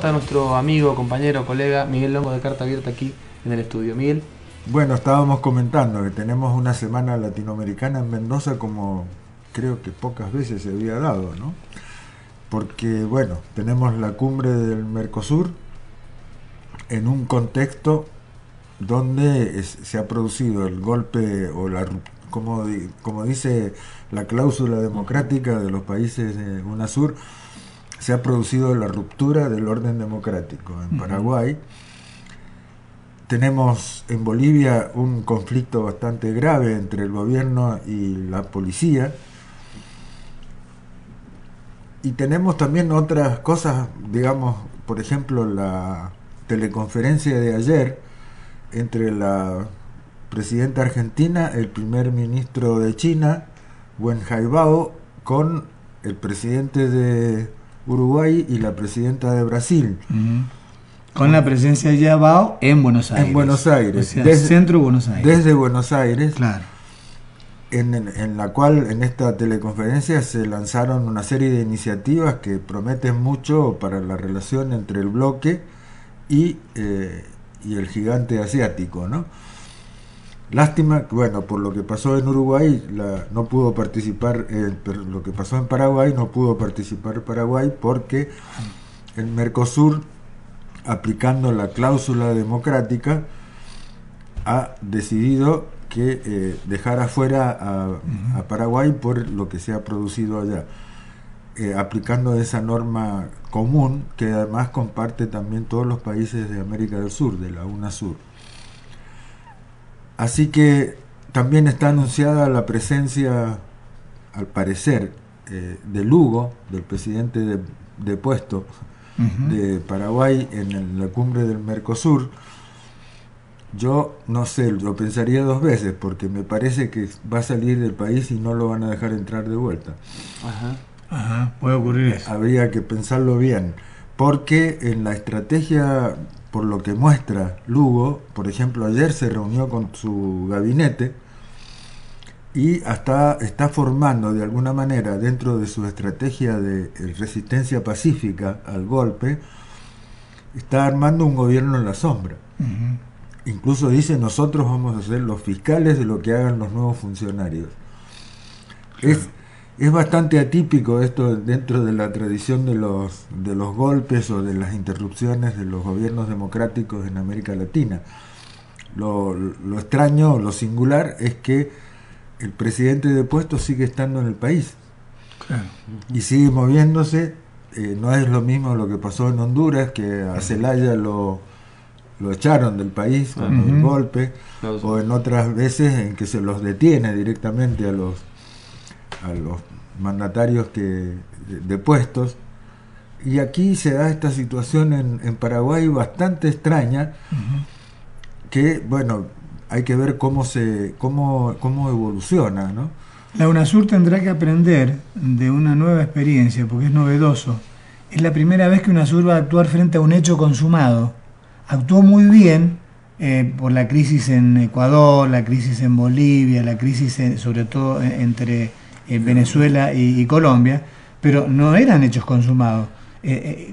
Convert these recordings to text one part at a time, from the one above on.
Está nuestro amigo, compañero, colega Miguel Longo de Carta Abierta aquí en el estudio. Miguel. Bueno, estábamos comentando que tenemos una semana latinoamericana en Mendoza como creo que pocas veces se había dado, ¿no? Porque, bueno, tenemos la cumbre del Mercosur en un contexto donde se ha producido el golpe o como dice la cláusula democrática de los países de UNASUR, se ha producido la ruptura del orden democrático. En Paraguay tenemos en Bolivia un conflicto bastante grave entre el gobierno y la policía, y tenemos también otras cosas, digamos, por ejemplo la teleconferencia de ayer entre la presidenta argentina, el primer ministro de China, Wen Jiabao, con el presidente de Uruguay y la presidenta de Brasil. Con la presencia de Jiabao en Buenos Aires. En Buenos Aires. O sea, centro de Buenos Aires. Desde Buenos Aires. Claro. En la cual, en esta teleconferencia, se lanzaron una serie de iniciativas que prometen mucho para la relación entre el bloque y el gigante asiático, ¿no? Lástima, bueno, por lo que pasó en Uruguay, no pudo participar, pero lo que pasó en Paraguay, no pudo participar Paraguay porque el Mercosur, aplicando la cláusula democrática, ha decidido que dejar afuera a Paraguay por lo que se ha producido allá, aplicando esa norma común que además comparte también todos los países de América del Sur, de la UNASUR. Así que también está anunciada la presencia, al parecer, de Lugo, del presidente depuesto de Paraguay en la cumbre del Mercosur. Yo no sé, lo pensaría dos veces, porque me parece que va a salir del país y no lo van a dejar entrar de vuelta. Ajá, puede ocurrir eso. Habría que pensarlo bien, porque en la estrategia, por lo que muestra Lugo, por ejemplo, ayer se reunió con su gabinete y hasta está formando de alguna manera, dentro de su estrategia de resistencia pacífica al golpe, está armando un gobierno en la sombra. Incluso dice: nosotros vamos a ser los fiscales de lo que hagan los nuevos funcionarios. Claro. Es bastante atípico esto dentro de la tradición de los golpes o de las interrupciones de los gobiernos democráticos en América Latina. Lo extraño, lo singular, es que el presidente depuesto sigue estando en el país. Claro. Y sigue moviéndose. No es lo mismo lo que pasó en Honduras, que a Zelaya lo echaron del país con el golpe, o en otras veces en que se los detiene directamente a los mandatarios depuestos. Y aquí se da esta situación en Paraguay bastante extraña, que, bueno, hay que ver cómo evoluciona, ¿no? La UNASUR tendrá que aprender de una nueva experiencia, porque es novedoso. Es la primera vez que UNASUR va a actuar frente a un hecho consumado. Actuó muy bien por la crisis en Ecuador, la crisis en Bolivia, la crisis sobre todo entre Venezuela y Colombia, pero no eran hechos consumados.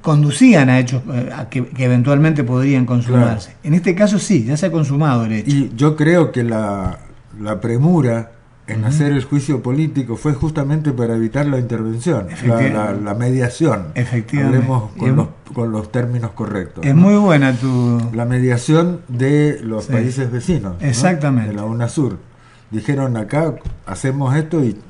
Conducían a hechos que eventualmente podrían consumarse. Claro. En este caso sí, ya se ha consumado el hecho. Y yo creo que la premura en hacer el juicio político fue justamente para evitar la intervención, la mediación. Efectivamente. Hablemos con los términos correctos. Es, ¿no?, muy buena la mediación de los países vecinos. Exactamente. ¿No? De la UNASUR. Dijeron: acá hacemos esto y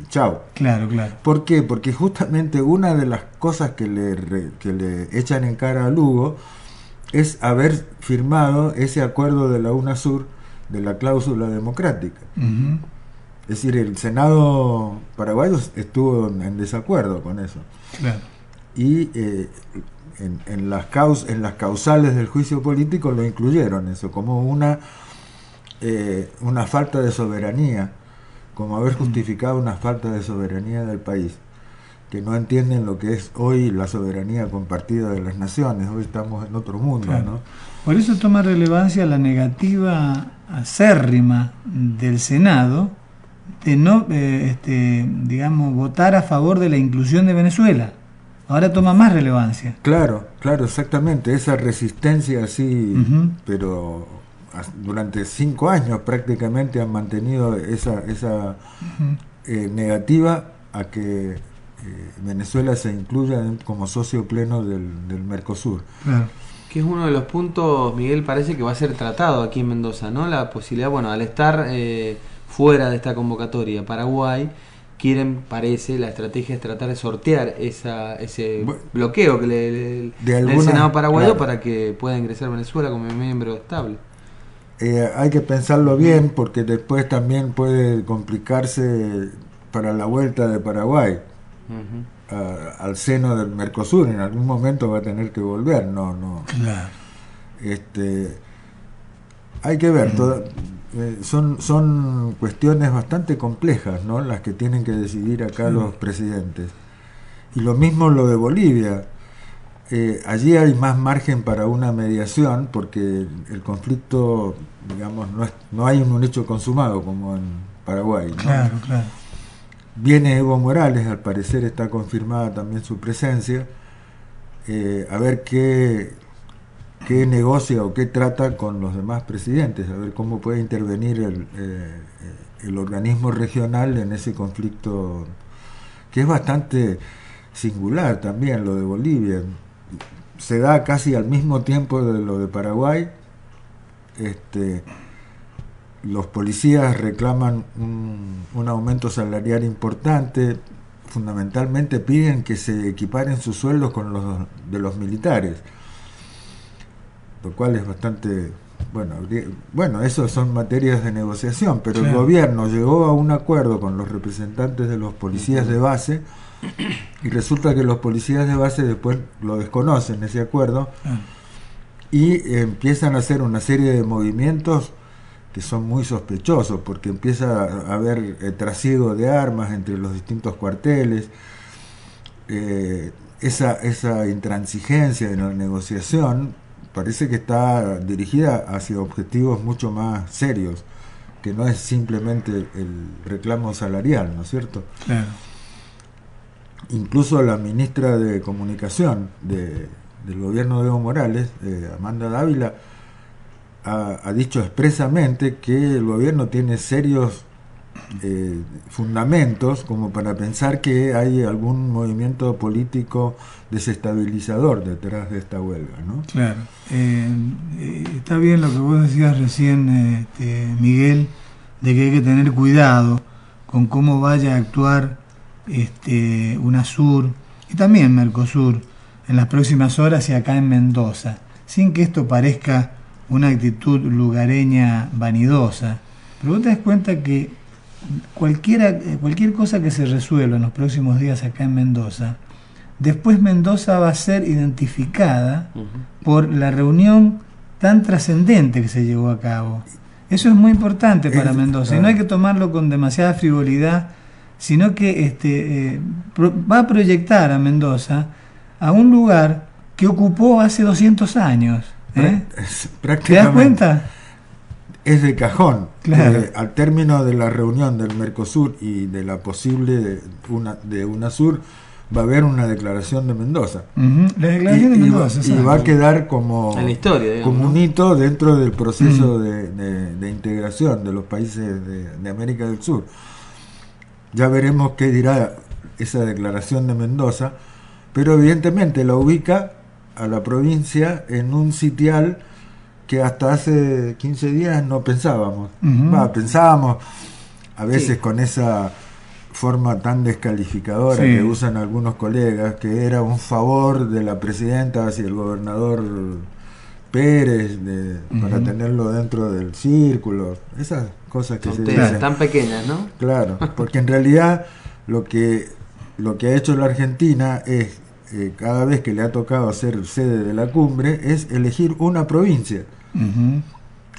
chao. Claro, claro. ¿Por qué? Porque justamente una de las cosas que le echan en cara a Lugo es haber firmado ese acuerdo de la UNASUR de la cláusula democrática. Es decir, el Senado paraguayo estuvo en desacuerdo con eso. Claro. Y en las causales del juicio político lo incluyeron eso como una falta de soberanía, como haber justificado una falta de soberanía del país, que no entienden lo que es hoy la soberanía compartida de las naciones. Hoy estamos en otro mundo, claro, ¿no? Por eso toma relevancia la negativa acérrima del Senado de no, digamos, votar a favor de la inclusión de Venezuela. ahora toma más relevancia. Claro, claro, exactamente. Esa resistencia así, Ujú. pero durante 5 años prácticamente han mantenido esa negativa a que Venezuela se incluya como socio pleno del Mercosur. Claro. Que es uno de los puntos, Miguel, parece que va a ser tratado aquí en Mendoza, ¿no? La posibilidad, bueno, al estar fuera de esta convocatoria, Paraguay, quieren, parece, la estrategia es tratar de sortear ese Bueno, bloqueo que de del alguna, Senado paraguayo claro. para que pueda ingresar Venezuela como miembro estable. Hay que pensarlo bien porque después también puede complicarse para la vuelta de Paraguay Ujú. al seno del Mercosur. En algún momento va a tener que volver. No. Claro. Este, hay que ver. Son cuestiones bastante complejas, ¿no? Las que tienen que decidir acá los presidentes. Y lo mismo lo de Bolivia. Allí hay más margen para una mediación porque el conflicto, digamos, no hay un hecho consumado como en Paraguay, ¿no? Claro, claro. Viene Evo Morales, al parecer está confirmada también su presencia, a ver qué negocia o qué trata con los demás presidentes, a ver cómo puede intervenir el organismo regional en ese conflicto que es bastante singular también, lo de Bolivia. Se da casi al mismo tiempo de lo de Paraguay. Los policías reclaman un aumento salarial importante, fundamentalmente piden que se equiparen sus sueldos con los de los militares, lo cual es bastante bueno, eso son materias de negociación, pero el Claro. gobierno llegó a un acuerdo con los representantes de los policías de base y resulta que los policías de base después lo desconocen ese acuerdo Claro. y empiezan a hacer una serie de movimientos que son muy sospechosos porque empieza a haber trasiego de armas entre los distintos cuarteles, esa intransigencia en la negociación parece que está dirigida hacia objetivos mucho más serios, que no es simplemente el reclamo salarial, ¿no es cierto? Claro. Incluso la ministra de Comunicación del gobierno de Evo Morales, Amanda Dávila, ha dicho expresamente que el gobierno tiene serios fundamentos como para pensar que hay algún movimiento político desestabilizador detrás de esta huelga, ¿no? Claro. Está bien lo que vos decías recién, Miguel, de que hay que tener cuidado con cómo vaya a actuar UNASUR y también Mercosur en las próximas horas y acá en Mendoza, sin que esto parezca una actitud lugareña vanidosa. Pero vos te das cuenta que cualquier cosa que se resuelva en los próximos días acá en Mendoza, después Mendoza va a ser identificada por la reunión tan trascendente que se llevó a cabo. Eso es muy importante para Mendoza y no hay que tomarlo con demasiada frivolidad, sino que va a proyectar a Mendoza a un lugar que ocupó hace 200 años. ¿Te das cuenta? Es de cajón. Claro. Al término de la reunión del Mercosur y de la posible de UNASUR, va a haber una declaración de Mendoza. La declaración de Mendoza. Y va a quedar como, en la historia, digamos, como un ¿no? hito dentro del proceso de integración de los países de América del Sur. Ya veremos qué dirá esa declaración de Mendoza, pero evidentemente la ubica a la provincia en un sitial que hasta hace 15 días no pensábamos. Pensábamos a veces con esa forma tan descalificadora que usan algunos colegas, que era un favor de la presidenta hacia el gobernador Pérez para tenerlo dentro del círculo, esas cosas que se dicen tan pequeñas, ¿no? Claro, porque en realidad lo que ha hecho la Argentina es cada vez que le ha tocado ser sede de la cumbre es elegir una provincia,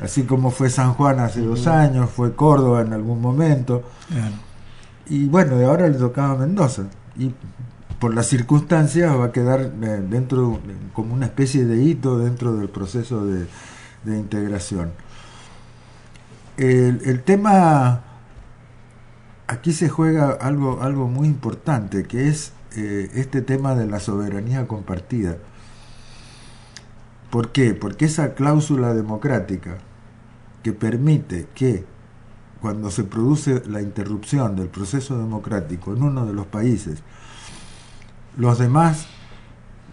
así como fue San Juan hace 2 años, fue Córdoba en algún momento, y bueno, de ahora le tocaba Mendoza, y por las circunstancias va a quedar dentro como una especie de hito dentro del proceso de integración. El tema, aquí se juega algo muy importante, que es este tema de la soberanía compartida. ¿Por qué? Porque esa cláusula democrática que permite que cuando se produce la interrupción del proceso democrático en uno de los países, los demás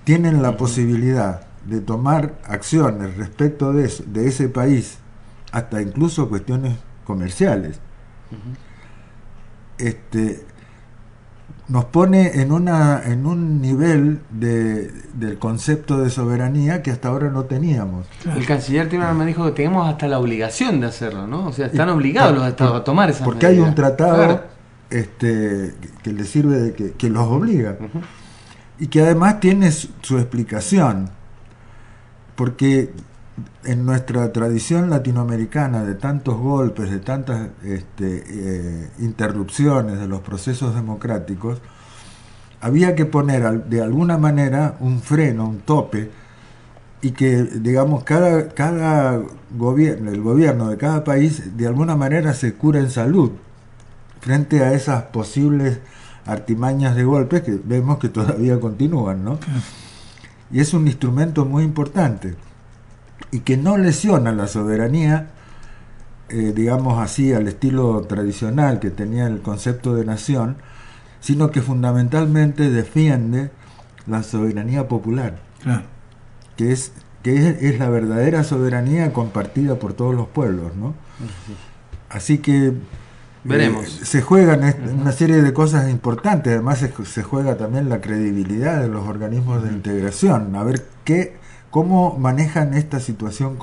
tienen la posibilidad de tomar acciones respecto de ese país, hasta incluso cuestiones comerciales. Nos pone en un nivel del concepto de soberanía que hasta ahora no teníamos. El canciller Timmermans me dijo que tenemos hasta la obligación de hacerlo, ¿no? O sea, están obligados los estados a tomar esas porque medidas. Hay un tratado, claro, que les sirve de que los obliga, y que además tiene su explicación, porque en nuestra tradición latinoamericana de tantos golpes, de tantas interrupciones de los procesos democráticos, había que poner de alguna manera un freno, un tope, y que, digamos, cada gobierno, el gobierno de cada país, de alguna manera se cura en salud frente a esas posibles artimañas de golpes que vemos que todavía continúan, ¿no? Y es un instrumento muy importante y que no lesiona la soberanía, digamos así, al estilo tradicional que tenía el concepto de nación, sino que fundamentalmente defiende la soberanía popular, que es la verdadera soberanía compartida por todos los pueblos, ¿no? Así que veremos. Se juegan una serie de cosas importantes. Además se juega también la credibilidad de los organismos de integración, a ver cómo manejan esta situación